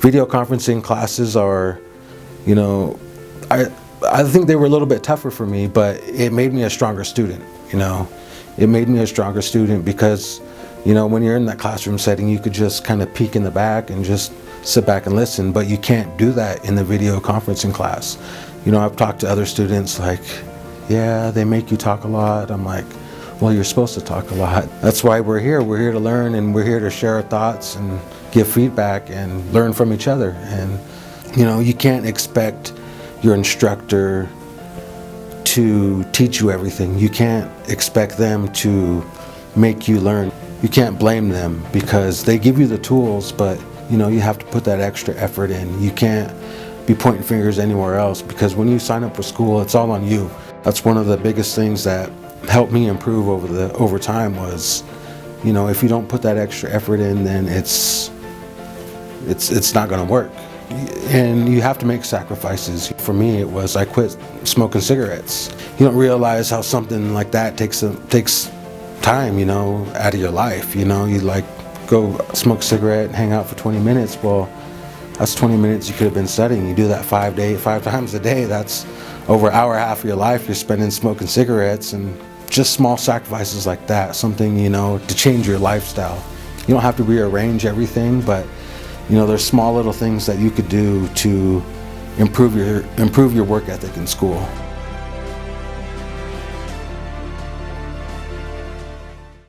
Video conferencing classes are, you know, I think they were a little bit tougher for me, but it made me a stronger student, you know. It made me a stronger student because, you know, when you're in that classroom setting, you could just kind of peek in the back and just sit back and listen, but you can't do that in the video conferencing class. You know, I've talked to other students like, yeah, they make you talk a lot. I'm like, well, you're supposed to talk a lot. That's why we're here. We're here to learn, and we're here to share our thoughts and give feedback and learn from each other. And, you know, you can't expect your instructor to teach you everything. You can't expect them to make you learn. You can't blame them because they give you the tools, but, you know, you have to put that extra effort in. You can't be pointing fingers anywhere else because when you sign up for school, it's all on you. That's one of the biggest things that helped me improve over time was, you know, if you don't put that extra effort in, then it's not going to work. And you have to make sacrifices. For me, it was I quit smoking cigarettes. You don't realize how something like that takes time, you know, out of your life. You know, you like go smoke a cigarette, hang out for 20 minutes. Well, that's 20 minutes you could have been studying. You do that 5 times a day. That's over an hour and a half of your life you're spending smoking cigarettes. And just small sacrifices like that, something, you know, to change your lifestyle. You don't have to rearrange everything, but, you know, there's small little things that you could do to improve your work ethic in school.